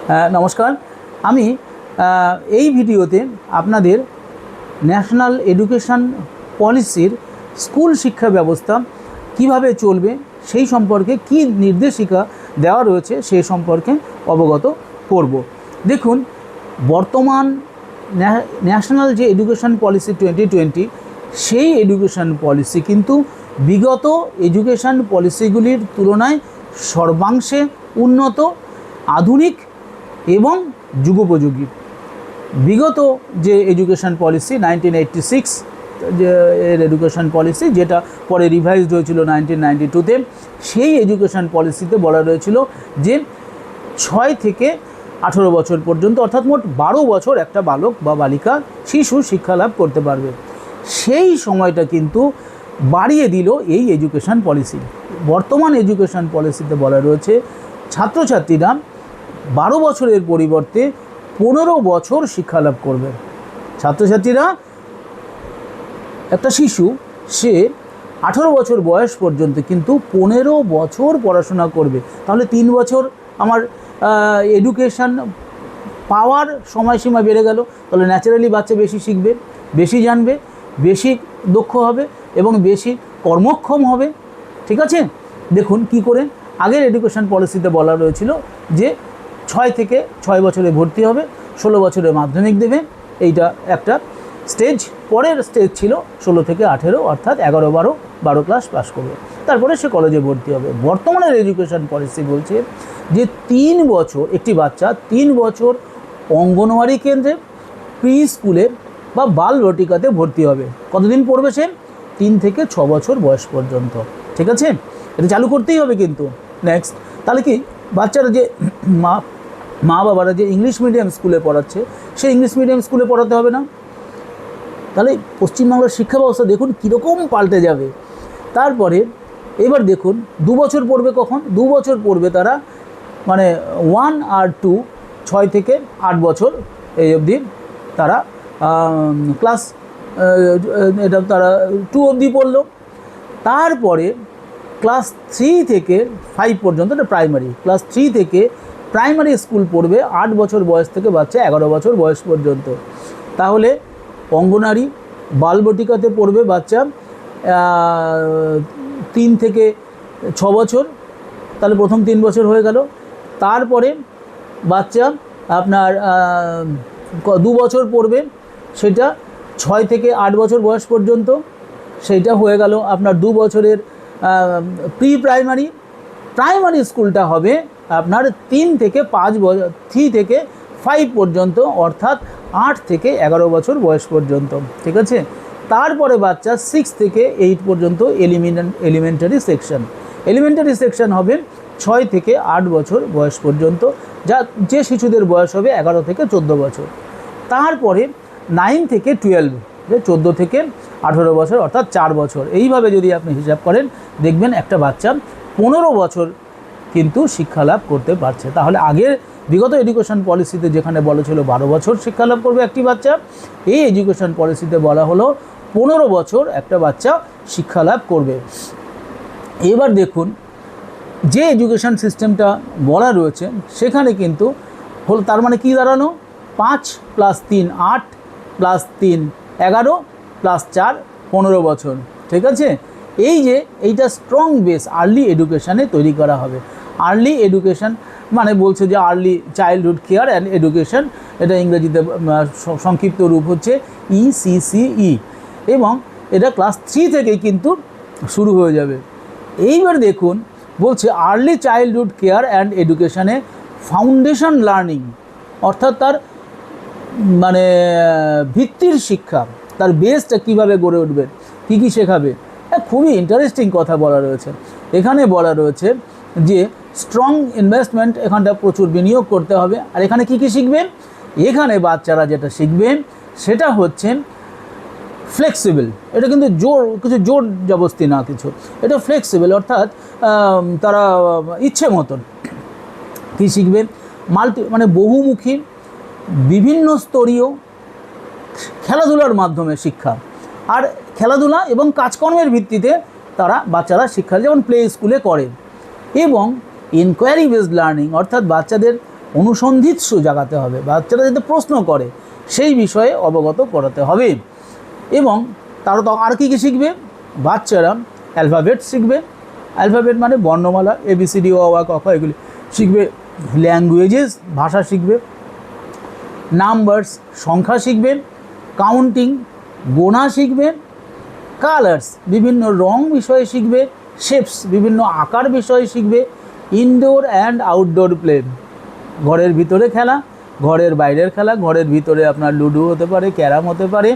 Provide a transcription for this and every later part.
নমস্কার, আমি এই ভিডিওতে আপনাদের ন্যাশনাল এডুকেশন পলিসির স্কুল শিক্ষা ব্যবস্থা কিভাবে চলবে সেই সম্পর্কে কি নির্দেশিকা দেওয়া রয়েছে সেই সম্পর্কে অবগত করব। দেখুন, বর্তমান ন্যাশনাল যে এডুকেশন পলিসি 2020 সেই এডুকেশন পলিসি কিন্তু বিগত এডুকেশন পলিসিগুলির তুলনায় সর্বাংশে উন্নত, আধুনিক এবং যুগোপযোগী। বিগত যে এডুকেশন পলিসি 1986 যে এর এডুকেশন পলিসি, যেটা পরে রিভাইজড হয়েছিল 1992-তে, সেই এডুকেশন পলিসিতে বলা রয়েছিল যে 6 থেকে 18 বছর পর্যন্ত, অর্থাৎ মোট 12 বছর একটা বালক বা বালিকা শিশু শিক্ষা লাভ করতে পারবে। সেই সময়টা কিন্তু বাড়িয়ে দিল এই এডুকেশন পলিসি। বর্তমান এডুকেশন পলিসিতে বলা রয়েছে ছাত্রছাত্রীরা 12 বছরের পরিবর্তে 15 বছর শিক্ষা লাভ করবে। ছাত্রছাত্রীরা, একটা শিশু সে 18 বছর বয়স পর্যন্ত কিন্তু 15 বছর পড়াশোনা করবে। তাহলে 3 বছর আমার এডুকেশন পাওয়ার সময়সীমা বেড়ে গেল। তাহলে ন্যাচারালি বাচ্চা বেশি শিখবে, বেশি জানবে, বেশি দক্ষ হবে এবং বেশি কর্মক্ষম হবে। ঠিক আছে, দেখুন কি করে আগের এডুকেশন পলিসিতে বলা রয়েছিল যে 6 থেকে 6 বছরে ভর্তি হবে, 16 বছরে মাধ্যমিক দেবে, এইটা একটা স্টেজ। পরের স্টেজ ছিল 16 থেকে 18, অর্থাৎ 11-12 ক্লাস পাস করবে, তারপরে সে কলেজে ভর্তি হবে। বর্তমানের এডুকেশন পলিসি বলছে যে 3 বছর একটি বাচ্চা 3 বছর অঙ্গনওয়াড়ি কেন্দ্রে, প্রি স্কুলে বা বাল বাটিকাতে ভর্তি হবে। কতদিন পড়বে সে? 3 থেকে 6 বছর বয়স পর্যন্ত। ঠিক আছে, এটা চালু করতেই হবে কিন্তু। নেক্সট, তাহলে কি বাচ্চারা যে মা বাবারা যে ইংলিশ মিডিয়াম স্কুলে পড়াচ্ছে, সেই ইংলিশ মিডিয়াম স্কুলে পড়াতে হবে না? তাহলে পশ্চিমবাংলার শিক্ষা ব্যবস্থা দেখুন কীরকম পাল্টে যাবে। তারপরে এবার দেখুন 2 বছর পড়বে কখন? 2 বছর পড়বে তারা, মানে 1 আর 2, 6 থেকে 8 বছর এই অবধি তারা ক্লাস এটা তারা 2 অবধি পড়লো। তারপরে ক্লাস 3 থেকে 5 পর্যন্ত, এটা প্রাইমারি, ক্লাস 3 থেকে প্রাইমারি স্কুল পড়বে 8 বছর বয়স থেকে বাচ্চা 11 বছর বয়স পর্যন্ত। তাহলে অঙ্গনারী বালবটিকাতে পড়বে বাচ্চা 3 থেকে 6 বছর, তাহলে প্রথম 3 বছর হয়ে গেল। তারপরে বাচ্চা আপনার 2 বছর পড়বে, সেটা 6 থেকে 8 বছর বয়স পর্যন্ত, সেইটা হয়ে গেল আপনার 2 বছরের প্রি প্রাইমারি। প্রাইমারি স্কুলটা হবে আপনার 3 থেকে 5 বছর, 3 থেকে 5 পর্যন্ত, অর্থাৎ 8 থেকে 11 বছর বয়স পর্যন্ত। ঠিক আছে, তারপরে বাচ্চা 6 থেকে 8 পর্যন্ত এলিমেন্টারি সেকশন। এলিমেন্টারি সেকশন হবে 6 থেকে 8 বছর বয়স পর্যন্ত, যে শিশুদের বয়স হবে 11 থেকে 14 বছর। তারপরে 9 থেকে 12, যে 14 থেকে 18 বছর, অর্থাৎ 4 বছর। এইভাবে যদি আপনি হিসাব করেন দেখবেন একটা বাচ্চা 15 বছর কিন্তু শিক্ষা লাভ করতে পারছে। তাহলে আগের বিগত এডুকেশন পলিসিতে যেখানে বলা ছিল 12 বছর শিক্ষা লাভ করবে একটি বাচ্চা, এই এডুকেশন পলিসিতে বলা হলো 15 বছর একটা বাচ্চা শিক্ষা লাভ করবে। এবার দেখুন, যে এডুকেশন সিস্টেমটা বলা রয়েছে সেখানে কিন্তু হল, তার মানে কি দাঁড়ানো, 5 + 3 8 + 3 11 + 4 15 বছর। ঠিক আছে, এইটা স্ট্রং বেস আর্লি এডুকেশানে তৈরি করা হবে। আর্লি এডুকেশান মানে বলছে যে early childhood care and education, এটা ইংরেজিতে সংক্ষিপ্ত রূপ হচ্ছে ECCE, এবং এটা ক্লাস 3 থেকেই কিন্তু শুরু হয়ে যাবে। এইবার দেখুন বলছে আর্লি চাইল্ডহুড কেয়ার অ্যান্ড এডুকেশানে ফাউন্ডেশন লার্নিং, অর্থাৎ তার মানে ভিত্তির শিক্ষা, তার বেসটা কীভাবে গড়ে উঠবে, কী কী শেখাবে। খুবই ইন্টারেস্টিং কথা বলা রয়েছে এখানে। বলা রয়েছে যে স্ট্রং ইনভেস্টমেন্ট, এখানটা প্রচুর বিনিয়োগ করতে হবে। আর এখানে কি কি শিখবে? এখানে বাচ্চারা যেটা শিখবে সেটা হচ্ছে ফ্লেক্সিবল। এটা কিন্তু কিছু জোর জবস্তি না কিছু, এটা ফ্লেক্সিবল, অর্থাৎ তারা ইচ্ছে মতন কী শিখবে, মানে বহুমুখী, বিভিন্ন স্তরীয় খেলাধুলার মাধ্যমে শিক্ষা, আর খেলাধুলা এবং কাজকর্মের ভিত্তিতে বাচ্চারা শিক্ষা, যেমন প্লে স্কুলে করে। এবং ইনকোয়ারি বেসড লার্নিং, অর্থাৎ বাচ্চাদের অনুসন্ধিৎসু জাগাতে হবে, বাচ্চারা যাতে প্রশ্ন করে সেই বিষয়ে অবগত করাতে হবে। এবং তারা তো আর কী কী শিখবে? বাচ্চারা অ্যালফাবেট শিখবে, অ্যালফাবেট মানে বর্ণমালা, ABCD অ আ ক খ এগুলি শিখবে। ল্যাঙ্গুয়েজেস ভাষা শিখবে, নাম্বারস সংখ্যা শিখবে, কাউন্টিং গোনা শিখবে, কালার্স বিভিন্ন রং বিষয়ে শিখবে, শেপস বিভিন্ন আকার বিষয়ে শিখবে, ইনডোর অ্যান্ড আউটডোর প্লে ঘরের ভিতরে খেলা, ঘরের বাইরের খেলা, ঘরের ভিতরে আপনার লুডো হতে পারে, ক্যারাম হতে পারে,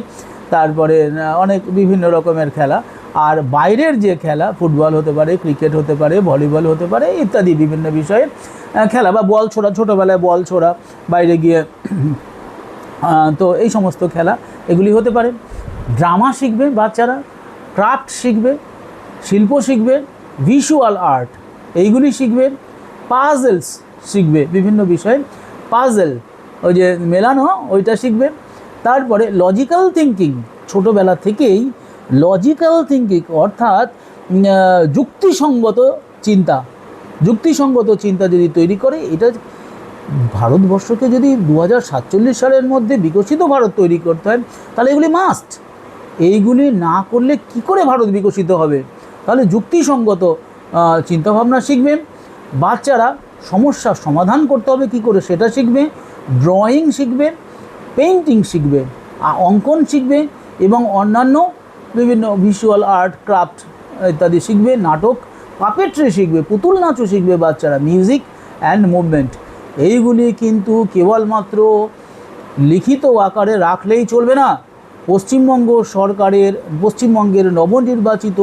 তারপরে অনেক বিভিন্ন রকমের খেলা। আর বাইরের যে খেলা ফুটবল হতে পারে, ক্রিকেট হতে পারে, ভলিবল হতে পারে ইত্যাদি বিভিন্ন বিষয়ে খেলা, বা বল ছোড়া, ছোটোবেলায় বল ছোড়া বাইরে গিয়ে, তো এই সমস্ত খেলা এগুলি হতে পারে। ড্রামা শিখবে বাচ্চারা, ক্রাফট শিখবে, শিল্প শিখবে, ভিজুয়াল আর্ট এইগুলি শিখবে, পাজেলস শিখবে বিভিন্ন বিষয়ে, পাজেল ওই যে মেলানো ওইটা শিখবে। তারপরে লজিক্যাল থিঙ্কিং ছোটোবেলা থেকেই লজিক্যাল থিঙ্কিং অর্থাৎ যুক্তিসঙ্গত চিন্তা, যুক্তিসঙ্গত চিন্তা যদি তৈরি করে, এটা ভারতবর্ষকে যদি 2047 সালের মধ্যে বিকশিত ভারত তৈরি করতে হয় তাহলে এগুলি মাস্ট। এইগুলি না করলে কি করে ভারত বিকশিত হবে? তাহলে যুক্তিসঙ্গত চিন্তাভাবনা শিখবে বাচ্চারা, সমস্যার সমাধান করতে হবে কী করে সেটা শিখবে, ড্রয়িং শিখবে, পেইন্টিং শিখবে, অঙ্কন শিখবে এবং অন্যান্য বিভিন্ন ভিজুয়াল আর্ট ক্রাফট ইত্যাদি শিখবে, নাটক পাপেট্রি শিখবে, পুতুল নাচও শিখবে বাচ্চারা, মিউজিক অ্যান্ড মুভমেন্ট। এইগুলি কিন্তু কেবলমাত্র লিখিত আকারে রাখলেই চলবে না। পশ্চিমবঙ্গের নবনির্বাচিত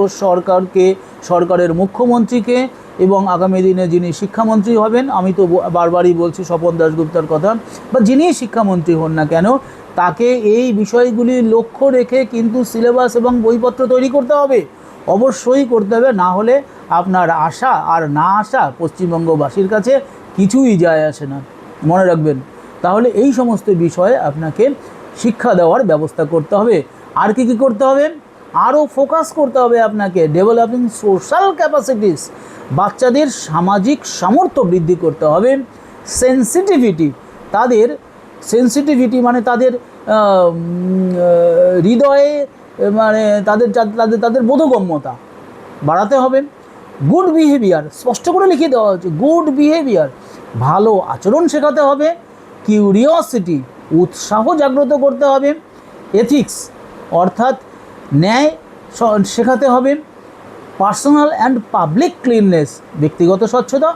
সরকারের মুখ্যমন্ত্রীকে এবং আগামী দিনে যিনি শিক্ষামন্ত্রী হবেন, আমি তো বারবারই বলছি স্বপন দাশগুপ্তার কথা, বা যিনি শিক্ষামন্ত্রী হন না কেন, তাকে এই বিষয়গুলি লক্ষ্য রেখে কিন্তু সিলেবাস এবং বইপত্র তৈরি করতে হবে, অবশ্যই করতে হবে। না হলে আপনার আশা আর না আসা পশ্চিমবঙ্গবাসীর কাছে কিছুই যায় আসে না, মনে রাখবেন। তাহলে এই সমস্ত বিষয়ে আপনাকে শিক্ষা দেওয়ার ব্যবস্থা করতে হবে। আর কি কি করতে হবে? আরও ফোকাস করতে হবে আপনাকে ডেভেলপিং সোশ্যাল ক্যাপাসিটিস, বাচ্চাদের সামাজিক সামর্থ্য বৃদ্ধি করতে হবে। সেন্সিটিভিটি মানে তাদের হৃদয়ে মানে তাদের বোধগম্যতা বাড়াতে হবে। গুড বিহেভিয়ার স্পষ্ট করে লিখে দেওয়া হচ্ছে, গুড বিহেভিয়ার ভালো আচরণ শেখাতে হবে। কিউরিওসিটি উৎসাহ জাগ্রত করতে হবে। এথিক্স অর্থাৎ ন্যায় শেখাতে হবে। পার্সোনাল অ্যান্ড পাবলিক ক্লিননেস ব্যক্তিগত স্বচ্ছতা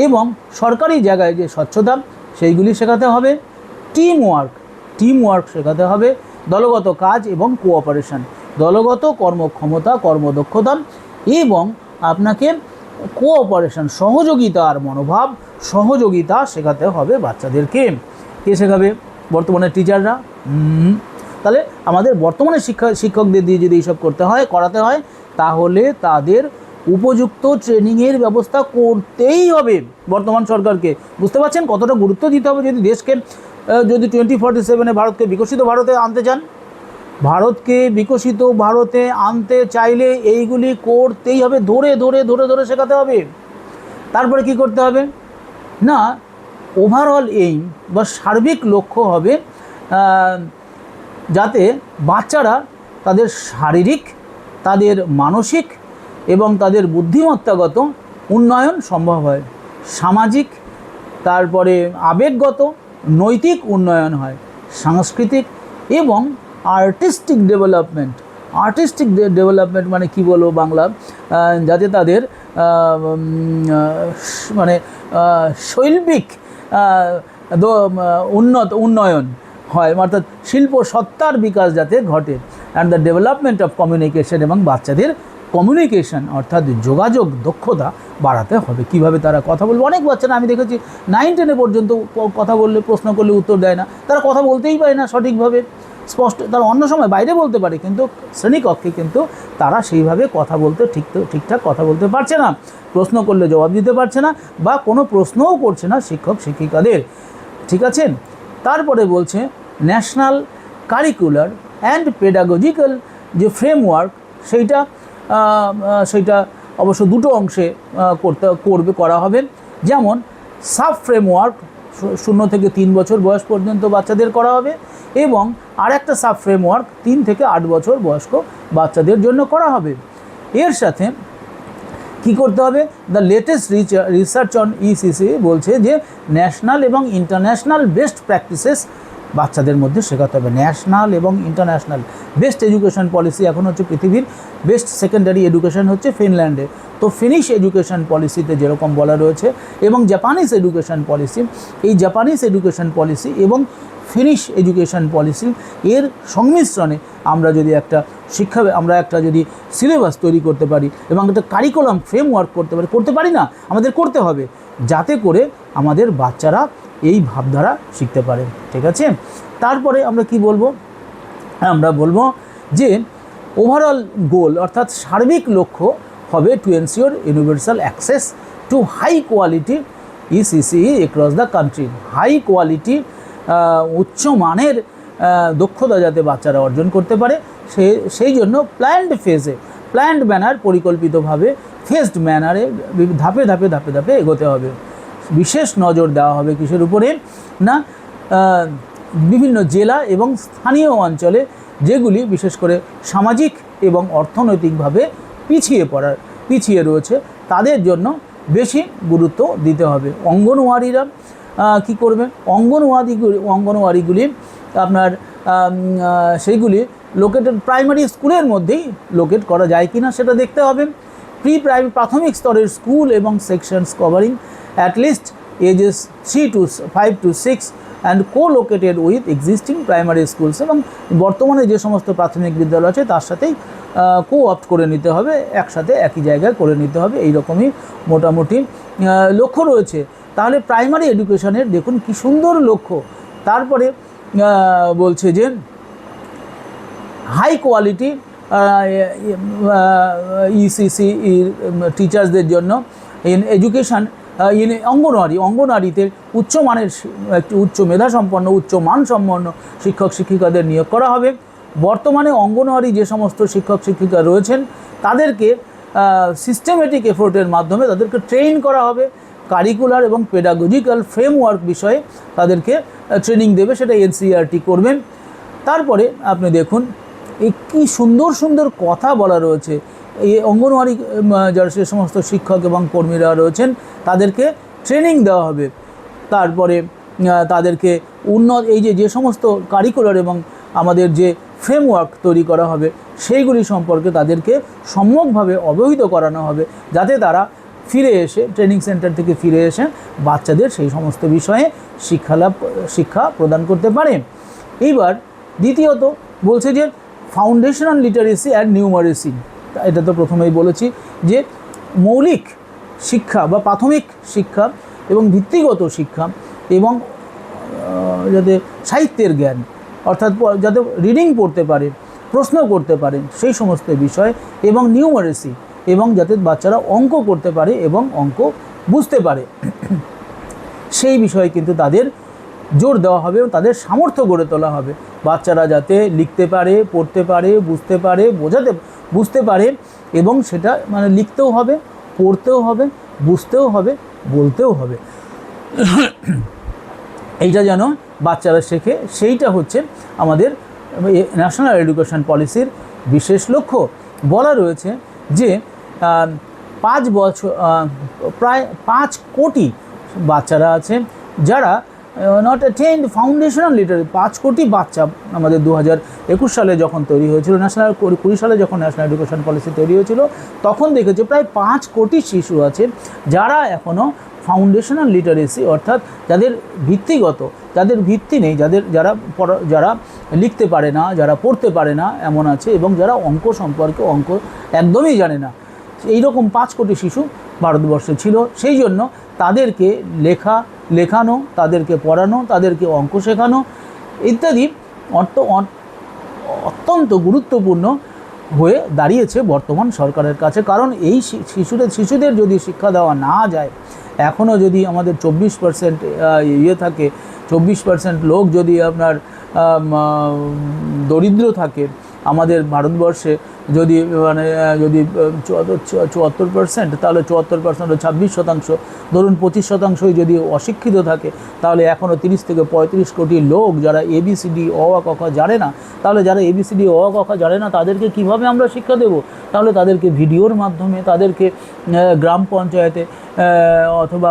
এবং সরকারি জায়গায় যে স্বচ্ছতা সেইগুলি শেখাতে হবে। টিম ওয়ার্ক শেখাতে হবে। দলগত কাজ এবং কোঅপারেশন, দলগত কর্মক্ষমতা, কর্মদক্ষতা এবং আপনাকে কোঅপারেশন সহযোগিতার মনোভাব, সহযোগিতা শেখাতে হবে বাচ্চাদেরকে। কে শেখাবে? বর্তমানে টিচাররা। তাহলে আমাদের বর্তমানে শিক্ষকদের দিয়ে যদি এইসব করাতে হয় তাহলে তাদের উপযুক্ত ট্রেনিংয়ের ব্যবস্থা করতেই হবে বর্তমান সরকারকে। বুঝতে পারছেন কতটা গুরুত্ব দিতে হবে? যদি দেশকে যদি 2047 ভারতকে বিকশিত ভারতে আনতে চান, ভারতকে বিকশিত ভারতে আনতে চাইলে এইগুলি করতেই হবে, ধরে ধরে ধরে ধরে শেখাতে হবে। তারপরে কি করতে হবে না, ওভারঅল এইম বা সার্বিক লক্ষ্য হবে যাতে বাচ্চারা তাদের শারীরিক, তাদের মানসিক এবং তাদের বুদ্ধিমত্তাগত উন্নয়ন সম্ভব হয়, সামাজিক, তারপরে আবেগগত, নৈতিক উন্নয়ন হয়, সাংস্কৃতিক এবং আর্টিস্টিক ডেভেলপমেন্ট মানে কি বলবো বাংলা, যাতে তাদের মানে শৈল্পিক উন্নয়ন হয়, অর্থাৎ শিল্প সত্তার বিকাশ যাতে ঘটে। And the development of communication এবং বাচ্চাদের কমিউনিকেশন অর্থাৎ যোগাযোগ দক্ষতা বাড়াতে হবে। কিভাবে তারা কথা বলবে? অনেক বাচ্চারা আমি দেখেছি 9-10 পর্যন্ত কথা বললে, প্রশ্ন করলে উত্তর দেয় না, তারা কথা বলতেই পারে না সঠিকভাবে স্পষ্ট। তারা অন্য সময় বাইরে বলতে পারে কিন্তু শ্রেণীকক্ষে কিন্তু তারা সেইভাবে কথা বলতে ঠিকঠাক কথা বলতে পারছে না, প্রশ্ন করলে জবাব দিতে পারছে না বা কোনো প্রশ্নও করছে না শিক্ষক শিক্ষিকাদের। ঠিক আছে? তারপরে বলছে ন্যাশনাল কারিকুলার অ্যান্ড পেডাগজিক্যাল যে ফ্রেমওয়ার্ক সেইটা অবশ্য দুটো অংশে করা হবে। যেমন সাব ফ্রেমওয়ার্ক 0 থেকে 3 বছর বয়স পর্যন্ত বাচ্চাদের করা হবে, এবং আর একটা সাব ফ্রেমওয়ার্ক 3 থেকে 8 বছর বয়স্ক বাচ্চাদের জন্য করা হবে। এর সাথে কি করতে হবে, the latest research on ECC বলছে যে ন্যাশনাল এবং ইন্টারন্যাশনাল বেস্ট প্র্যাকটিসেস বাচ্চাদের মধ্যে শেখাতে হবে। ন্যাশনাল এবং ইন্টারন্যাশনাল বেস্ট এডুকেশন পলিসি এখন হচ্ছে পৃথিবীর বেস্ট সেকেন্ডারি এডুকেশন হচ্ছে ফিনল্যান্ডে। তো ফিনিশ এডুকেশন পলিসিতে যেরকম বলা রয়েছে, এবং জাপানিজ এডুকেশন পলিসি, এই জাপানিজ এডুকেশন পলিসি এবং ফিনিশ এডুকেশন পলিসি এর সংমিশ্রণে আমরা যদি একটা যদি সিলেবাস তৈরি করতে পারি এবং একটা কারিকুলাম ফ্রেমওয়ার্ক করতে পারি না, আমাদের করতে হবে, যাতে করে আমাদের বাচ্চারা এই ভাবধারা শিখতে পারে। ঠিক আছে, তারপরে আমরা কি বলবো, আমরা বলবো যে ওভারঅল গোল অর্থাৎ সার্বিক লক্ষ্য হবে to ensure universal access to high quality ECCE across the country. High quality উচ্চমানের দক্ষতা যাতে বাচ্চারা অর্জন করতে পারে, সেই জন্য প্ল্যান্ড ম্যানার পরিকল্পিতভাবে ফেজড ম্যানারে ধাপে ধাপে এগোতে হবে। বিশেষ নজর দেওয়া হবে কিসের উপরে না, বিভিন্ন জেলা এবং স্থানীয় অঞ্চলে যেগুলি বিশেষ করে সামাজিক এবং অর্থনৈতিকভাবে পিছিয়ে রয়েছে তাদের জন্য বেশি গুরুত্ব দিতে হবে। অঙ্গনওয়াড়িরা কি করবে, অঙ্গনওয়াড়িগুলি আপনার সেইগুলি লোকেটেড প্রাইমারি স্কুলের মধ্যেই লোকেট করা যায় কিনা সেটা দেখতে হবে। প্রাথমিক স্তরের স্কুল এবং sections covering at least ages 5 to 6 and co-located with existing primary schools, এবং বর্তমানে যে সমস্ত প্রাথমিক বিদ্যালয় আছে তার সাথেই কো-অপ্ট করে নিতে হবে, একসাথে একই জায়গায় করে নিতে হবে। এই রকমই মোটামুটি লক্ষ্য রয়েছে। তাহলে প্রাইমারি এডুকেশনের দেখুন কি সুন্দর লক্ষ্য। তারপরে বলছে যে হাই কোয়ালিটি ইসিসি টিচার্সদের জন্য ইন এডুকেশন অঙ্গনওয়াড়িতে উচ্চ মেধাসম্পন্ন উচ্চ মানসম্পন্ন শিক্ষক শিক্ষিকাদের নিয়োগ করা হবে। বর্তমানে অঙ্গনওয়াড়ি যে সমস্ত শিক্ষক শিক্ষিকা রয়েছেন তাদেরকে সিস্টেমেটিক এফোর্টের মাধ্যমে তাদেরকে ট্রেন করা হবে, কারিকুলার এবং পেডাগজিক্যাল ফ্রেমওয়ার্ক বিষয়ে তাদেরকে ট্রেনিং দেবে, সেটা এনসিইআরটি করবেন। তারপরে আপনি দেখুন এই কী সুন্দর সুন্দর কথা বলা রয়েছে। এই অঙ্গনওয়াড়ি যারা সে সমস্ত শিক্ষক এবং কর্মীরা রয়েছেন তাদেরকে ট্রেনিং দেওয়া হবে। তারপরে তাদেরকে এই যে সমস্ত কারিকুলার এবং আমাদের যে ফ্রেমওয়ার্ক তৈরি করা হবে সেইগুলি সম্পর্কে তাদেরকে সম্যকভাবে অবহিত করানো হবে, যাতে তারা ফিরে এসে ট্রেনিং সেন্টার থেকে ফিরে এসে বাচ্চাদের সেই সমস্ত বিষয়ে শিক্ষা প্রদান করতে পারে। এইবার দ্বিতীয়ত বলছে যে ফাউন্ডেশনাল লিটারেসি অ্যান্ড নিউমারেসি। এটা তো প্রথমেই বলেছি যে মৌলিক শিক্ষা বা প্রাথমিক শিক্ষা এবং ভিত্তিগত শিক্ষা এবং যাতে সাহিত্যের জ্ঞান অর্থাৎ যাতে রিডিং পড়তে পারে, প্রশ্ন করতে পারে সেই সমস্ত বিষয়, এবং নিউমারেসি এবং যাতে বাচ্চারা অঙ্ক করতে পারে এবং অঙ্ক বুঝতে পারে সেই বিষয়ে কিন্তু তাদের জোর দেওয়া হবে এবং তাদের সামর্থ্য গড়ে তোলা হবে। বাচ্চারা যাতে লিখতে পারে, পড়তে পারে, বুঝতে পারে এবং সেটা মানে লিখতেও হবে, পড়তেও হবে, বুঝতেও হবে, বলতেও হবে, এইটা যেন বাচ্চারা শেখে, সেইটা হচ্ছে আমাদের ন্যাশনাল এডুকেশন পলিসির বিশেষ লক্ষ্য। বলা রয়েছে যে 5 বছর প্রায় 5 কোটি বাচ্চারা আছে যারা নট অ্যাটেন্ড ফাউন্ডেশনাল লিটারেসি। 5 কোটি বাচ্চা আমাদের 2021 সালে যখন তৈরি হয়েছিল, 20 সালে যখন ন্যাশনাল এডুকেশন পলিসি তৈরি হয়েছিল তখন দেখেছে প্রায় 5 কোটি শিশু আছে যারা এখনও ফাউন্ডেশনাল লিটারেসি অর্থাৎ যাদের ভিত্তি নেই, যারা লিখতে পারে না, যারা পড়তে পারে না এমন আছে, এবং যারা অঙ্ক সম্পর্কে একদমই জানে না, এইরকম 5 কোটি শিশু ভারতবর্ষে ছিল। সেই জন্য তাদেরকে লেখানো, তাদেরকে পড়ানো, তাদেরকে অঙ্ক শেখানো ইত্যাদি অত্যন্ত গুরুত্বপূর্ণ হয়ে দাঁড়িয়েছে বর্তমান সরকারের কাছে। কারণ এই শিশুদের যদি শিক্ষা দেওয়া না যায়, এখনও যদি আমাদের 24% থাকে, 24% লোক যদি আপনার দরিদ্র থাকে, আমাদের ভারতবর্ষে যদি মানে যদি 74%, তাহলে 74% 26%, ধরুন 25%ই যদি অশিক্ষিত থাকে, তাহলে এখনও 30 থেকে 35 কোটি লোক যারা ABCD অ আ ক খ জানে না। তাহলে যারা ABCD অ আ ক খ জানে না তাদেরকে কিভাবে আমরা শিক্ষা দেব? তাহলে তাদেরকে ভিডিওর মাধ্যমে, তাদেরকে গ্রাম পঞ্চায়েতে অথবা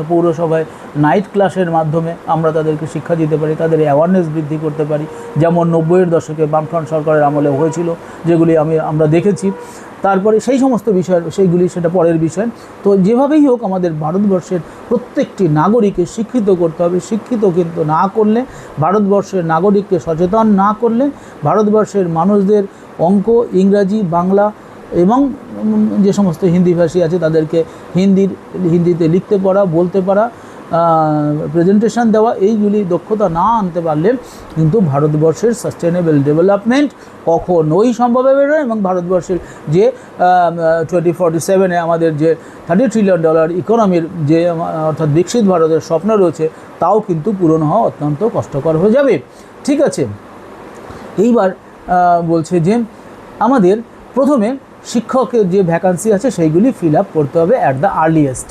পৌরসভায় নাইট ক্লাসের মাধ্যমে আমরা তাদেরকে শিক্ষা দিতে পারি, তাদের অ্যাওয়ারনেস বৃদ্ধি করতে পারি, যেমন 90-এর দশকে বামফ্রন্ট সরকারের আমলে হয়েছিল, যেগুলি আমরা দেখেছি। তারপরে সেই সমস্ত বিষয়, সেইগুলি সেটা পরের বিষয়। তো যেভাবেই হোক আমাদের ভারতবর্ষের প্রত্যেকটি নাগরিককে শিক্ষিত করতে হবে। শিক্ষিত কিন্তু না করলে, ভারতবর্ষের নাগরিককে সচেতন না করলে, ভারতবর্ষের মানুষদের অঙ্ক, ইংরাজি, বাংলা এবং যে সমস্ত হিন্দিভাষী আছে তাদেরকে হিন্দিতে লিখতে পারা, বলতে পারা, প্রেজেন্টেশন দেওয়া, এইগুলি দক্ষতা না আনতে পারলে কিন্তু ভারতবর্ষের সাস্টেনেবল ডেভেলপমেন্ট কখনোই সম্ভব হবে না। এবং ভারতবর্ষের যে 2047-এ আমাদের যে $30 ট্রিলিয়ন ইকোনমির যে অর্থাৎ বিকশিত ভারতের স্বপ্ন রয়েছে, তাও কিন্তু পূরণ হওয়া অত্যন্ত কষ্টকর হয়ে যাবে। ঠিক আছে, এইবার বলছে যে আমাদের প্রথমে শিক্ষকের যে ভ্যাকান্সি আছে সেইগুলি ফিল আপ করতে হবে অ্যাট দ্য আর্লিয়েস্ট।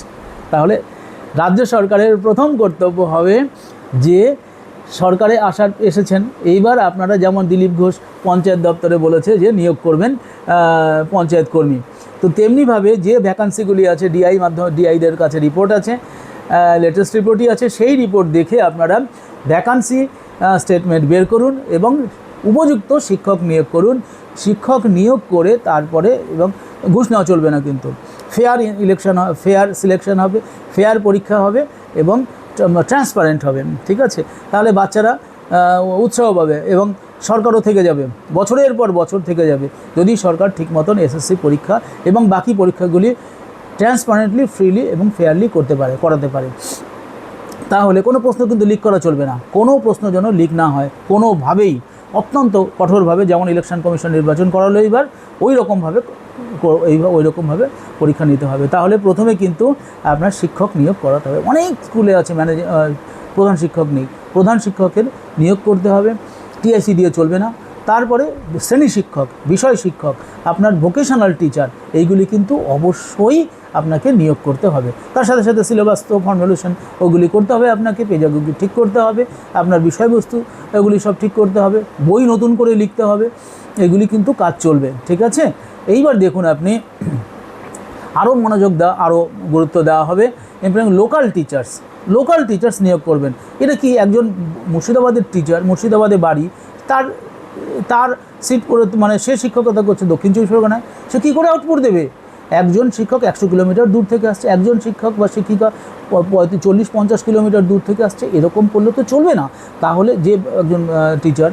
তাহলে রাজ্য সরকারের প্রথম কর্তব্য হবে যে সরকারে এসেছেন, এইবার আপনারা যেমন দিলীপ ঘোষ পঞ্চায়েত দপ্তরে বলেছে যে নিয়োগ করবেন পঞ্চায়েত কর্মী, তো তেমনিভাবে যে ভ্যাকান্সিগুলি আছে ডিআইদের কাছে রিপোর্ট আছে, লেটেস্ট রিপোর্টই আছে, সেই রিপোর্ট দেখে আপনারা ভ্যাকান্সি স্টেটমেন্ট বের করুন এবং উপযুক্ত শিক্ষক নিয়োগ করুন। শিক্ষক নিয়োগ করে তারপরে, এবং ঘুষ নেওয়া চলবে না, কিন্তু ফেয়ার সিলেকশন হবে, ফেয়ার পরীক্ষা হবে এবং ট্রান্সপারেন্ট হবে। ঠিক আছে, তাহলে বাচ্চারা উৎসাহ পাবে এবং সরকারও থেকে যাবে, বছরের পর বছর থেকে যাবে, যদি সরকার ঠিক মতন SSC পরীক্ষা এবং বাকি পরীক্ষাগুলি ট্রান্সপারেন্টলি, ফ্রিলি এবং ফেয়ারলি করাতে পারে। তাহলে কোনো প্রশ্ন কিন্তু লিক করা চলবে না, কোনো প্রশ্ন যেন লিক না হয় কোনোভাবেই, অত্যন্ত কঠোরভাবে, যেমন ইলেকশন কমিশন নির্বাচন করালো এইবার, ওই রকমভাবে পরীক্ষা নিতে হবে। তাহলে প্রথমে কিন্তু আপনার শিক্ষক নিয়োগ করাতে হবে। অনেক স্কুলে আছে প্রধান শিক্ষক নেই, প্রধান শিক্ষকের নিয়োগ করতে হবে, TIC দিয়ে চলবে না। তারপরে শ্রেণী শিক্ষক, বিষয় শিক্ষক, আপনার ভোকেশনাল টিচার, এইগুলি কিন্তু অবশ্যই আপনাকে নিয়োগ করতে হবে। তার সাথে সাথে সিলেবাস তো ফর্মুলেশন ওগুলি করতে হবে, আপনাকে পেজাগোগি ঠিক করতে হবে, আপনার বিষয়বস্তু এগুলি সব ঠিক করতে হবে, বই নতুন করে লিখতে হবে, এগুলি কিন্তু কাজ চলবে। ঠিক আছে, এইবার দেখুন আপনি আরও মনোযোগ আরও গুরুত্ব দেওয়া হবে। এবং লোকাল টিচার্স নিয়োগ করবেন। এটা কি, একজন মুর্শিদাবাদের টিচার, মুর্শিদাবাদে বাড়ি, তার সিট করে, মানে সে শিক্ষকতা করছে দক্ষিণ 24 পরগনায়, সে কী করে আউটপুট দেবে? একজন শিক্ষক 100 কিলোমিটার দূর থেকে আসছে, একজন শিক্ষক বা শিক্ষিকা 40-50 কিলোমিটার দূর থেকে আসছে, এরকম করলে তো চলবে না। তাহলে যে একজন টিচার,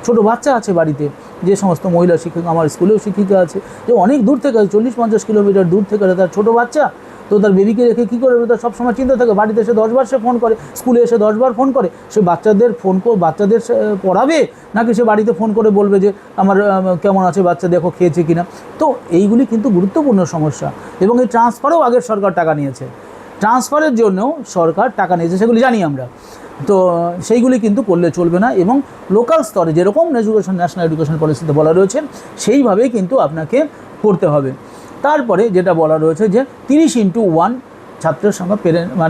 ছোটো বাচ্চা আছে বাড়িতে, যে সমস্ত মহিলা শিক্ষক, আমার স্কুলেও শিক্ষিকা আছে, যে অনেক দূর থেকে 40-50 কিলোমিটার দূর থেকে তার ছোটো বাচ্চা, তো তার বেবিকে রেখে কী করে? তার সবসময় চিন্তা থাকে, বাড়িতে এসে 10 বার সে ফোন করে, স্কুলে এসে 10 বার ফোন করে, সে বাচ্চাদের পড়াবে, নাকি সে বাড়িতে ফোন করে বলবে যে আমার কেমন আছে বাচ্চা, দেখো খেয়েছে কিনা? তো এইগুলি কিন্তু গুরুত্বপূর্ণ সমস্যা। এবং এই ট্রান্সফারও আগের সরকার টাকা নিয়েছে, ট্রান্সফারের জন্যও সরকার টাকা নিয়েছে, সেগুলি জানি আমরা। তো সেইগুলি কিন্তু করলে চলবে না। এবং লোকাল স্তরে যেরকম ন্যাশনাল এডুকেশন পলিসিতে বলা রয়েছে, সেইভাবেই কিন্তু আপনাকে করতে হবে। তারপরে যেটা বলা রয়েছে যে 30:1 ছাত্রের সংখ্যা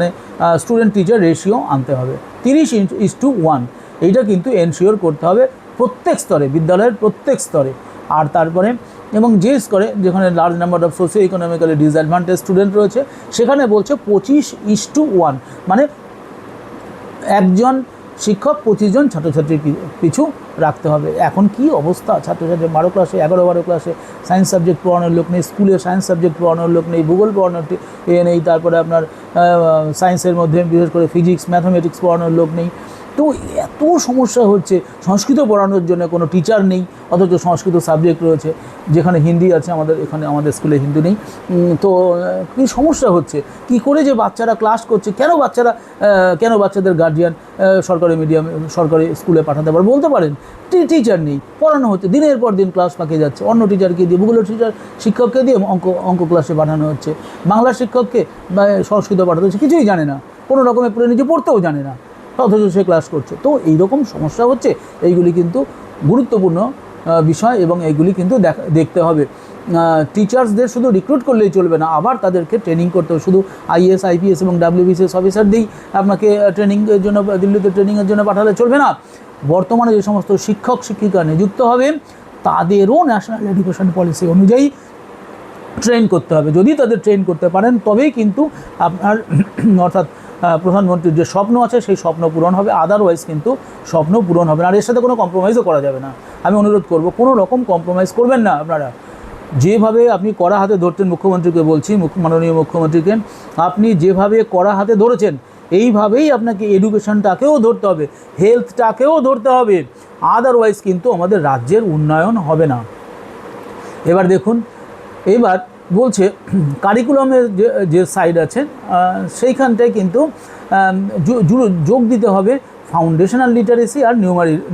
স্টুডেন্ট টিচার রেশিও আনতে হবে, 30:1, এইটা কিন্তু এনশিওর করতে হবে প্রত্যেক স্তরে, বিদ্যালয়ের প্রত্যেক স্তরে। আর তারপরে এবং যে স্তরে যেখানে large number of socio economically disadvantage student রয়েছে, সেখানে বলছে 25:1, মানে একজন শিক্ষক 25 জন ছাত্রছাত্রীর পিছু রাখতে হবে। এখন কি অবস্থা, ছাত্রছাত্রী 12 ক্লাসে 11-12 ক্লাসে সায়েন্স সাবজেক্ট পড়ানোর লোক নেই, স্কুলে সায়েন্স সাবজেক্ট পড়ানোর লোক নেই, ভূগোল পড়ানোর নেই, তারপরে আপনার সায়েন্সের মধ্যে বিশেষ করে ফিজিক্স, ম্যাথামেটিক্স পড়ানোর লোক নেই। তো এত সমস্যা হচ্ছে, সংস্কৃত পড়ানোর জন্য কোনো টিচার নেই, অথচ সংস্কৃত সাবজেক্ট রয়েছে, যেখানে হিন্দি আছে, আমাদের স্কুলে হিন্দি নেই। তো কী সমস্যা হচ্ছে, কি করে যে বাচ্চারা ক্লাস করছে, কেন বাচ্চাদের গার্জিয়ান সরকারি স্কুলে পাঠাতে পারে বলতে পারেন? টিচার নেই, পড়ানো হচ্ছে, দিনের পর দিন ক্লাস ফাঁকে যাচ্ছে, অন্য টিচারকে দিয়ে, ভূগোলের শিক্ষককে দিয়ে অঙ্ক ক্লাসে পাঠানো হচ্ছে, বাংলা শিক্ষককে বা সংস্কৃত পাঠাতে হচ্ছে, কিছুই জানে না, কোনো রকমের নিজে পড়তেও জানে না, অথচ সে ক্লাস করছে। তো এইরকম সমস্যা হচ্ছে, এইগুলি কিন্তু গুরুত্বপূর্ণ বিষয় এবং এইগুলি কিন্তু দেখতে হবে। টিচার্সদের শুধু রিক্রুট করলেই চলবে না, আবার তাদেরকে ট্রেনিং করতে হবে। শুধু আইএস, আইপিএস এবং WBCS অফিসার দিয়েই আপনাকে ট্রেনিংয়ের জন্য দিল্লিতে ট্রেনিংয়ের জন্য পাঠালে চলবে না। বর্তমানে যে সমস্ত শিক্ষক শিক্ষিকা নিযুক্ত হবে তাদেরও ন্যাশনাল এডুকেশন পলিসি অনুযায়ী ট্রেন করতে হবে। যদি তাদের ট্রেন করতে পারেন তবেই কিন্তু আপনার অর্থাৎ প্রধানমন্ত্রীর যে স্বপ্ন আছে সেই স্বপ্ন পূরণ হবে, আদারওয়াইজ কিন্তু স্বপ্ন পূরণ হবে না। আর এর সাথে কোনো কম্প্রোমাইজও করা যাবে না। আমি অনুরোধ করব কোনো রকম কম্প্রোমাইজ করবেন না আপনারা। যেভাবে আপনি কড়া হাতে ধরতেন, মুখ্যমন্ত্রীকে বলছি, মাননীয় মুখ্যমন্ত্রীকে, আপনি যেভাবে কড়া হাতে ধরেছেন এইভাবেই আপনাকে এডুকেশনটাকেও ধরতে হবে, হেলথটাকেও ধরতে হবে, আদারওয়াইজ কিন্তু আমাদের রাজ্যের উন্নয়ন হবে না। এবার দেখুন, এবার বলছে কারিকুলামের যে সাইড আছে সেইখানটায় কিন্তু যোগ দিতে হবে ফাউন্ডেশনাল লিটারেসি আর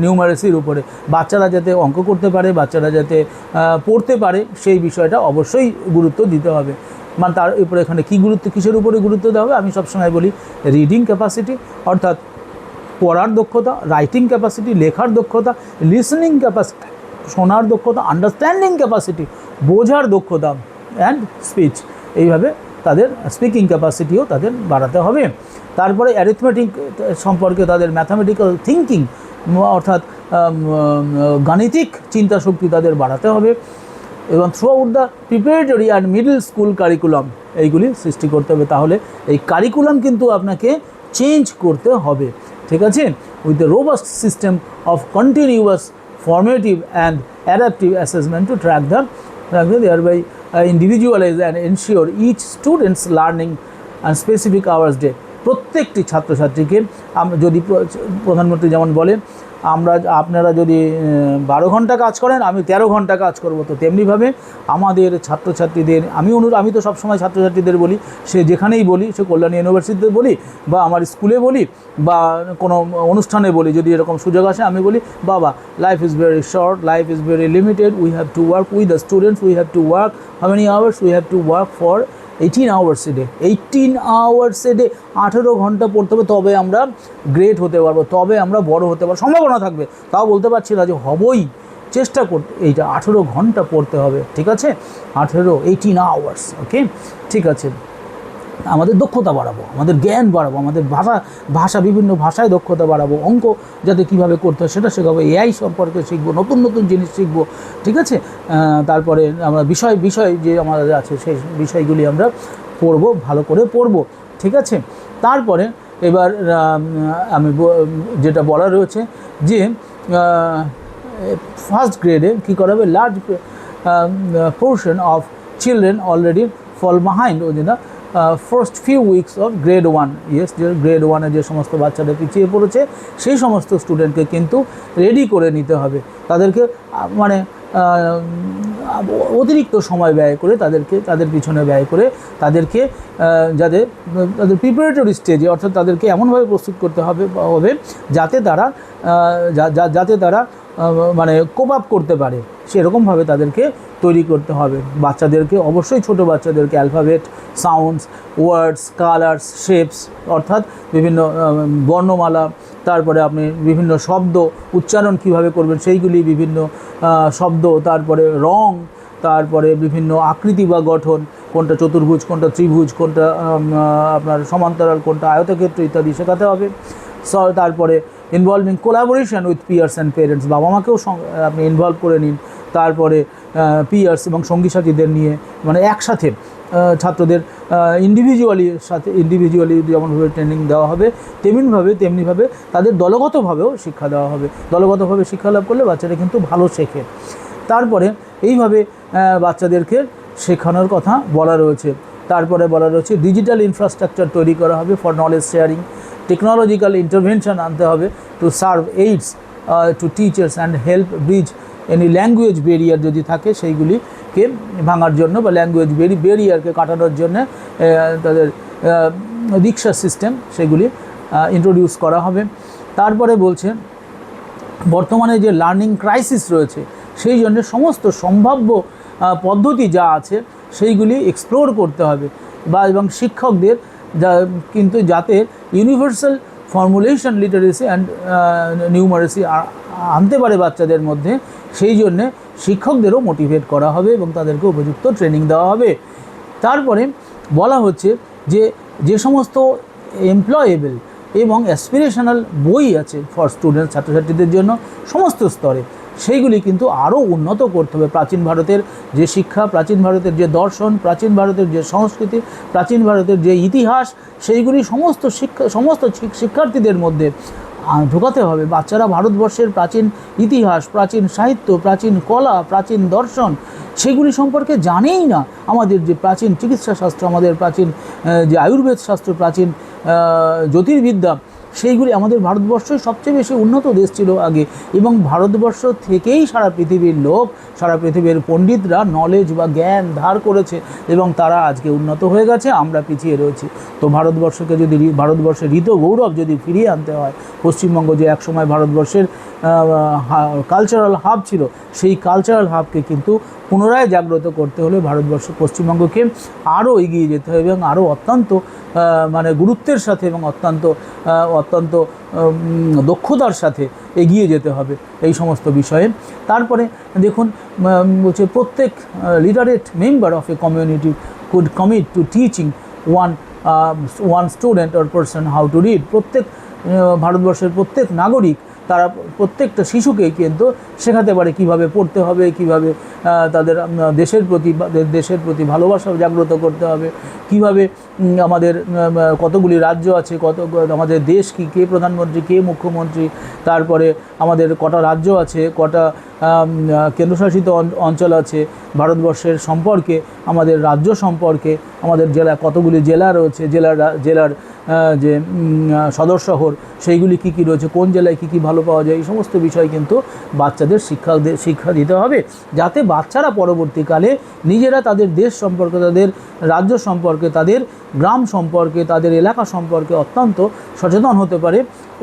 নিউমারেসির উপরে। বাচ্চারা যাতে অঙ্ক করতে পারে, বাচ্চারা যাতে পড়তে পারে, সেই বিষয়টা অবশ্যই গুরুত্ব দিতে হবে। মানে তার উপরে এখানে কী গুরুত্ব, কিসের উপরে গুরুত্ব দেওয়া হবে? আমি সবসময় বলি রিডিং ক্যাপাসিটি, অর্থাৎ পড়ার দক্ষতা, রাইটিং ক্যাপাসিটি, লেখার দক্ষতা, লিসনিং ক্যাপাসিটি, শোনার দক্ষতা, আন্ডারস্ট্যান্ডিং ক্যাপাসিটি, বোঝার দক্ষতা, অ্যান্ড স্পিচ। এইভাবে তাদের স্পিকিং ক্যাপাসিটিও তাদের বাড়াতে হবে। তারপরে অ্যারিথমেটিক সম্পর্কে তাদের ম্যাথামেটিক্যাল থিঙ্কিং, অর্থাৎ গাণিতিক চিন্তাশক্তি তাদের বাড়াতে হবে। এবং through out the preparatory and middle school curriculum এইগুলি সৃষ্টি করতে হবে। তাহলে এই কারিকুলাম কিন্তু আপনাকে চেঞ্জ করতে হবে, ঠিক আছে? With the robust system of continuous formative and adaptive assessment to track the thereby individualize and ensure each student's learning and specific hours day। প্রত্যেকটি ছাত্রছাত্রীকে যদি প্রধানমন্ত্রী যেমন বলেন আপনারা যদি 12 ঘন্টা কাজ করেন আমি 13 ঘন্টা কাজ করব, তো তেমনিভাবে আমাদের ছাত্রছাত্রীদের আমি তো সবসময় ছাত্রছাত্রীদের বলি, সে যেখানেই বলি, সে কল্যাণী ইউনিভার্সিটিতে বলি বা আমার স্কুলে বলি বা কোনো অনুষ্ঠানে বলি, যদি এরকম সুযোগ আসে আমি বলি, বাবা life is very short, life is very limited, we have to work with the students, we have to work how many hours, we have to work for 18 hours a day, 18 hours a day, 18 ঘন্টা পড়তে হবে, তবে আমরা great হতে পারবো, তবে আমরা বড় হতে পারবো, সম্ভাবনা থাকবে। তাও বলতে পারছি না যে হবই, চেষ্টা করতে, এইটা 18 ঘন্টা পড়তে হবে, ঠিক আছে? 18 hours, ওকে, ঠিক আছে। আমাদের দক্ষতা বাড়াবো, আমাদের জ্ঞান বাড়াবো, আমাদের ভাষা বিভিন্ন ভাষায় দক্ষতা বাড়াবো, অঙ্ক যাতে কীভাবে করতে হয় সেটা শেখাবো, এআই সম্পর্কে শিখবো, নতুন নতুন জিনিস শিখবো, ঠিক আছে? তারপরে আমরা বিষয় যে আমাদের আছে সেই বিষয়গুলি আমরা পড়বো, ভালো করে পড়বো, ঠিক আছে? তারপরে এবার আমি যেটা বলা রয়েছে যে ফার্স্ট গ্রেডে কী করা হবে, large portion of children already fall behind ওই জন্য first few weeks of grade 1। Yes, যে গ্রেড 1-এ যে সমস্ত বাচ্চারা পিছিয়ে পড়েছে সেই সমস্ত স্টুডেন্টকে কিন্তু রেডি করে নিতে হবে, তাদেরকে মানে অতিরিক্ত সময় ব্যয় করে তাদের পিছনে ব্যয় করে তাদেরকে তাদের প্রিপারেটরি স্টেজে, অর্থাৎ তাদেরকে এমনভাবে প্রস্তুত করতে হবে যাতে তারা মানে কোপ আপ করতে পারে, সেরকমভাবে তাদেরকে তৈরি করতে হবে। বাচ্চাদেরকে অবশ্যই, ছোটো বাচ্চাদেরকে অ্যালফাবেট, সাউন্ডস, ওয়ার্ডস, কালার্স, শেপস, অর্থাৎ বিভিন্ন বর্ণমালা, তারপরে আপনি বিভিন্ন শব্দ উচ্চারণ কিভাবে করবেন সেইগুলি, বিভিন্ন শব্দ, তারপরে রং, তারপরে বিভিন্ন আকৃতি বা গঠন, কোনটা চতুর্ভুজ, কোনটা ত্রিভুজ, কোনটা আপনার সমান্তরাল, কোনটা আয়তক্ষেত্র ইত্যাদি শেখাতে হবে। তারপরে involving collaboration with peers and parents, বাবা মাকেও আপনি ইনভলভ করে নিন। তারপরে পিয়ার্স এবং সঙ্গী সাথীদের নিয়ে মানে একসাথে ছাত্রদের ইন্ডিভিজুয়ালি যেমনভাবে ট্রেনিং দেওয়া হবে তেমনিভাবে তাদের দলগতভাবেও শিক্ষা দেওয়া হবে। দলগতভাবে শিক্ষা লাভ করলে বাচ্চারা কিন্তু ভালো শেখে। তারপরে এইভাবে বাচ্চাদেরকে শেখানোর কথা বলা রয়েছে। তারপরে বলা রয়েছে ডিজিটাল ইনফ্রাস্ট্রাকচার তৈরি করা হবে for knowledge sharing, technological intervention আনতে হবে to serve aids to teachers and help bridge any language barrier যদি থাকে সেইগুলিকে ভাঙার জন্য বা ল্যাঙ্গুয়েজ ব্যারিয়ারকে কাটানোর জন্য তাদের দীক্ষা সিস্টেম সেগুলি ইন্ট্রোডিউস করা হবে। তারপরে বলছে বর্তমানে যে লার্নিং ক্রাইসিস রয়েছে সেই জন্য সমস্ত সম্ভাব্য পদ্ধতি যা আছে সেইগুলি এক্সপ্লোর করতে হবে এবং শিক্ষকদের যাতে universal formulation literacy and numeracy আনতে পারে বাচ্চাদের মধ্যে, সেই জন্যে শিক্ষকদেরও মোটিভেট করা হবে এবং তাদেরকে উপযুক্ত ট্রেনিং দেওয়া হবে। তারপরে বলা হচ্ছে যে যে সমস্ত এমপ্লয়েবল এবং অ্যাসপিরেশনাল বই আছে ফর স্টুডেন্টস, ছাত্রছাত্রীদের জন্য সমস্ত স্তরে, সেইগুলি কিন্তু আরও উন্নত করতে হবে। প্রাচীন ভারতের যে শিক্ষা, প্রাচীন ভারতের যে দর্শন, প্রাচীন ভারতের যে সংস্কৃতি, প্রাচীন ভারতের যে ইতিহাস, সেইগুলি সমস্ত শিক্ষার্থীদের মধ্যে ঢোকাতে হবে। বাচ্চারা ভারতবর্ষের প্রাচীন ইতিহাস, প্রাচীন সাহিত্য, প্রাচীন কলা, প্রাচীন দর্শন সেগুলি সম্পর্কে জানেই না। আমাদের যে প্রাচীন চিকিৎসা শাস্ত্র, আমাদের প্রাচীন যে আয়ুর্বেদ শাস্ত্র, প্রাচীন জ্যোতির্বিদ্যা, সেইগুলি আমাদের ভারতবর্ষই সবচেয়ে বেশি উন্নত দেশ ছিল আগে, এবং ভারতবর্ষ থেকেই সারা পৃথিবীর লোক, সারা পৃথিবীর পণ্ডিতরা নলেজ বা জ্ঞান ধার করেছে এবং তারা আজকে উন্নত হয়ে গেছে, আমরা পিছিয়ে রয়েছি। তো ভারতবর্ষকে যদি, ভারতবর্ষের ঋত গৌরব যদি ফিরিয়ে আনতে হয়, পশ্চিমবঙ্গ যে একসময় ভারতবর্ষের কালচারাল হাব ছিল, সেই কালচারাল হাবকে কিন্তু পুনরায় জাগ্রত করতে হলে পশ্চিমবঙ্গকে আরও এগিয়ে যেতে হবে এবং আরও অত্যন্ত মানে গুরুত্বের সাথে এবং অত্যন্ত দক্ষতার সাথে এগিয়ে যেতে হবে এই সমস্ত বিষয়ে। তারপরে দেখুন বলছে প্রত্যেক literate member of a community could commit two teaching one student or person how to read. প্রত্যেক ভারতবর্ষের প্রত্যেক নাগরিক তারা প্রত্যেকটা শিশুকেই কিন্তু শেখাতে পারে কীভাবে পড়তে হবে, কীভাবে তাদের দেশের প্রতি ভালোবাসা জাগ্রত করতে হবে, কীভাবে আমাদের কতগুলি রাজ্য আছে, আমাদের দেশ কী, কে প্রধানমন্ত্রী, কে মুখ্যমন্ত্রী, তারপরে আমাদের কটা রাজ্য আছে, কটা কেন্দ্রশাসিত অঞ্চল আছে ভারতবর্ষের সম্পর্কে, আমাদের রাজ্য সম্পর্কে, আমাদের জেলা কতগুলি জেলা রয়েছে, জেলার যে সদর শহর সেইগুলি কী কী রয়েছে, কোন জেলায় কী কী ভালো পাওয়া যায়, এই সমস্ত বিষয় কিন্তু বাচ্চাদের শিক্ষা দিতে হবে, যাতে বাচ্চারা পরবর্তীকালে নিজেরা তাদের দেশ সম্পর্কে, তাদের রাজ্য সম্পর্কে, তাদের গ্রাম সম্পর্কে, তাদের এলাকা সম্পর্কে অত্যন্ত সচেতন হতে পারে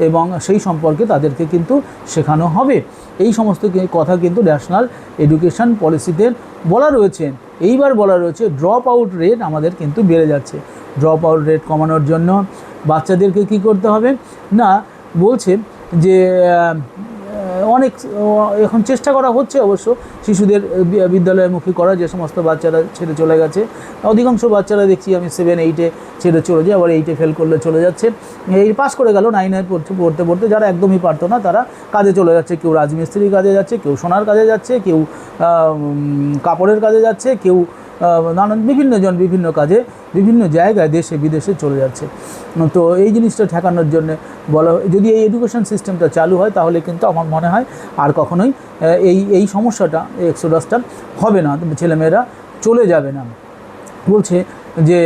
এবং সেই সম্পর্কে তাদেরকে কিন্তু শেখানো হবে। এই সমস্ত কথা কিন্তু ন্যাশনাল এডুকেশন পলিসিতে বলা রয়েছে। এইবার বলা রয়েছে ড্রপ আউট রেট আমাদের কিন্তু বেড়ে যাচ্ছে। ড্রপ আউট রেট কমানোর জন্য বাচ্চাদেরকে কি করতে হবে না, বলছে যে অনেক এখন চেষ্টা করা হচ্ছে অবশ্য শিশুদের বিদ্যালয়মুখী করা, যে সমস্ত বাচ্চারা ছেড়ে চলে গেছে। অধিকাংশ বাচ্চারা দেখছি আমি 7, 8-এ ছেড়ে চলে যায়, আবার 8-এ ফেল করলে চলে যাচ্ছে, এই পাস করে গেল, 9-এ পড়তে পড়তে যারা একদমই পারতো না তারা কাজে চলে যাচ্ছে। কেউ রাজমিস্ত্রির কাজে যাচ্ছে, কেউ সোনার কাজে যাচ্ছে, কেউ কাপড়ের কাজে যাচ্ছে, কেউ নানান বিভিন্ন কাজে বিভিন্ন জায়গায় দেশে বিদেশে চলে যাচ্ছে। তো এই জিনিসটা ঠেকানোর জন্য বলা, যদি এই এডুকেশন সিস্টেমটা চালু হয় তাহলে কিন্তু আমার মনে হয় আর কখনোই এই সমস্যাটা, এক্সোডাসটা হবে না, ছেলেমেয়েরা চলে যাবে না। বলছে যে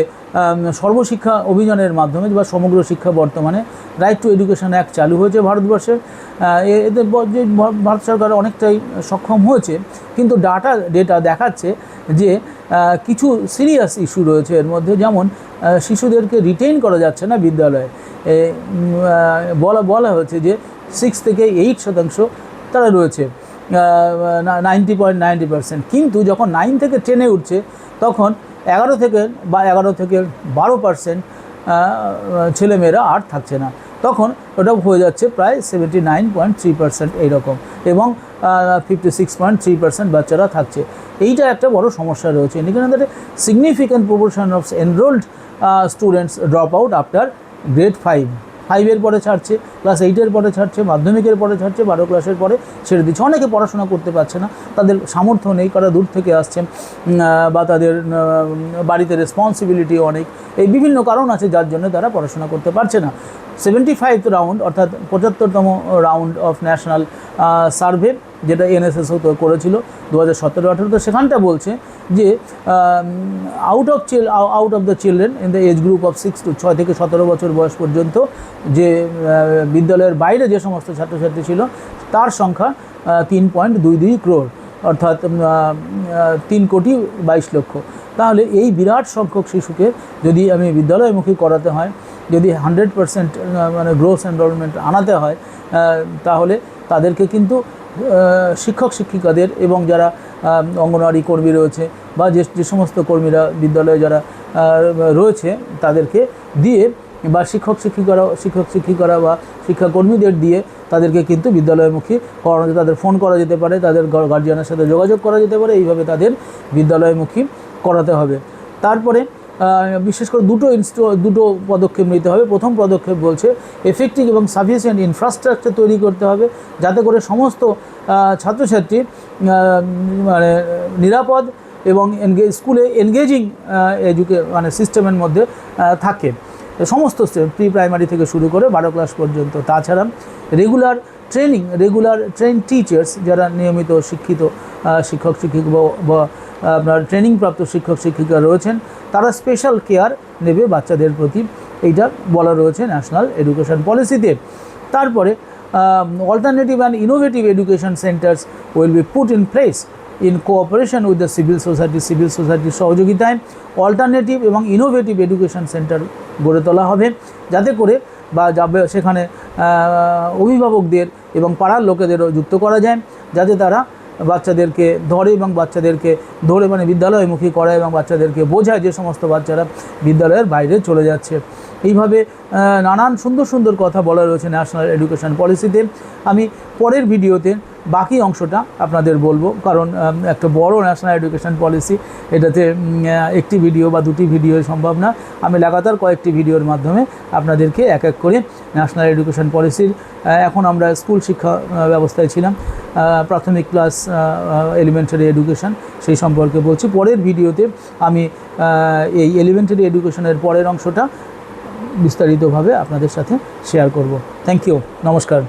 সর্বশিক্ষা অভিযানের মাধ্যমে বা সমগ্র শিক্ষা বর্তমানে রাইট টু এডুকেশন অ্যাক্ট চালু হয়েছে ভারতবর্ষে। এতে ভারত সরকার অনেকটাই সক্ষম হয়েছে, কিন্তু ডেটা দেখাচ্ছে যে কিছু সিরিয়াস ইস্যু রয়েছে এর মধ্যে, যেমন শিশুদেরকে রিটেইন করা যাচ্ছে না বিদ্যালয়ে। বলা হয়েছে যে 6 থেকে 8% তারা রয়েছে, 90.90%, কিন্তু যখন 9 থেকে 10-এ উঠছে তখন 11 থেকে 12% ছেলেমেয়েরা আর থাকছে না, তখন ওটা হয়ে যাচ্ছে প্রায় 79.3% এইরকম, এবং 56.3% বাচ্চারা থাকছে। এইটা একটা বড় সমস্যা রয়েছে। এখানে significant proportion of enrolled students drop out after grade 5-এর পরে ছাড়ছে, ক্লাস 8-এর পরে ছাড়ছে, মাধ্যমিকের পরে ছাড়ছে, 12 ক্লাসের পরে ছেড়ে দিচ্ছে। অনেকে পড়াশোনা করতে পারছে না, তাদের সামর্থ্য নেই, কারা দূর থেকে আসছে বা তাদের বাড়িতে রেসপন্সিবিলিটি অনেক, এই বিভিন্ন কারণ আছে যার জন্য তারা পড়াশোনা করতে পারছে না। 75th রাউন্ড অর্থাৎ 75তম রাউন্ড অফ ন্যাশনাল সার্ভে, যেটা এনএসএস করেছিল 2017-18, সেখানটা বলছে যে out of the children in the age group of 6 থেকে 17 বছর বয়স পর্যন্ত যে বিদ্যালয়ের বাইরে যে সমস্ত ছাত্রছাত্রী ছিল তার সংখ্যা 3.22 crore, অর্থাৎ 3,22,00,000। তাহলে এই বিরাট সংখ্যক শিশুকে যদি আমি বিদ্যালয়মুখী করাতে হয়, যদি 100% মানে গ্রোস এনরোলমেন্ট আনাতে হয়, তাহলে তাদেরকে কিন্তু শিক্ষক শিক্ষিকাদের এবং যারা অঙ্গনওয়াড়ি কর্মী রয়েছে বা যে সমস্ত কর্মীরা বিদ্যালয়ে যারা রয়েছে তাদেরকে দিয়ে বা শিক্ষক-শিক্ষিকারা বা শিক্ষাকর্মীদের দিয়ে তাদেরকে কিন্তু বিদ্যালয়মুখী করানো, তাদের ফোন করা যেতে পারে, তাদের গার্জিয়ানের সাথে যোগাযোগ করা যেতে পারে, এইভাবে তাদের বিদ্যালয়মুখী করাতে হবে। তারপরে বিশেষ করে দুটো পদক্ষেপ নিতে হবে। প্রথম পদক্ষেপ বলছে এফেক্টিভ এবং সাফিসিয়েন্ট ইনফ্রাস্ট্রাকচার তৈরি করতে হবে, যাতে করে সমস্ত ছাত্রছাত্রী মানে নিরাপদ এবং স্কুলে এনগেজিং সিস্টেমের মধ্যে থাকে, সমস্ত প্রি প্রাইমারি থেকে শুরু করে 12 ক্লাস পর্যন্ত। তাছাড়া রেগুলার ট্রেন টিচার্স, যারা নিয়মিত শিক্ষিত শিক্ষক-শিক্ষিকা বা আপনার ট্রেনিংপ্রাপ্ত শিক্ষক-শিক্ষিকা রয়েছেন, তারা স্পেশাল কেয়ার নেবে বাচ্চাদের প্রতি, এইটা বলা রয়েছে ন্যাশনাল এডুকেশন পলিসিতে। তারপরে alternative and innovative education centres will be put in place in cooperation with the civil সোসাইটির সহযোগিতায় অল্টারনেটিভ এবং ইনোভেটিভ এডুকেশন সেন্টার গড়ে তোলা হবে, যাতে করে বা যাবে সেখানে অভিভাবকদের এবং পাড়ার লোকেদেরও যুক্ত করা যায়, যাতে তারা বাচ্চাদেরকে ধরে মানে বিদ্যালয়মুখী করা এবং বাচ্চাদেরকে বোঝায় যে সমস্ত বাচ্চারা বিদ্যালয়ের বাইরে চলে যাচ্ছে। এইভাবে নানান সুন্দর কথা বলা রয়েছে ন্যাশনাল এডুকেশন পলিসিতে। আমি পরের ভিডিওতে বাকি অংশটা আপনাদের বলবো, কারণ একটা বড় ন্যাশনাল এডুকেশন পলিসি, এটাতে একটি ভিডিও বা দুটি ভিডিও সম্ভব না। আমি লাগাতার কয়েকটি ভিডিওর মাধ্যমে আপনাদেরকে এক এক করে ন্যাশনাল এডুকেশন পলিসির, এখন আমরা স্কুল শিক্ষা ব্যবস্থায় ছিলাম, প্রাথমিক ক্লাস এলিমেন্টারি এডুকেশন, সেই সম্পর্কে বলছি। পরের ভিডিওতে আমি এই এলিমেন্টারি এডুকেশনের পরের অংশটা বিস্তারিতভাবে আপনাদের সাথে শেয়ার করব। থ্যাংক ইউ, নমস্কার।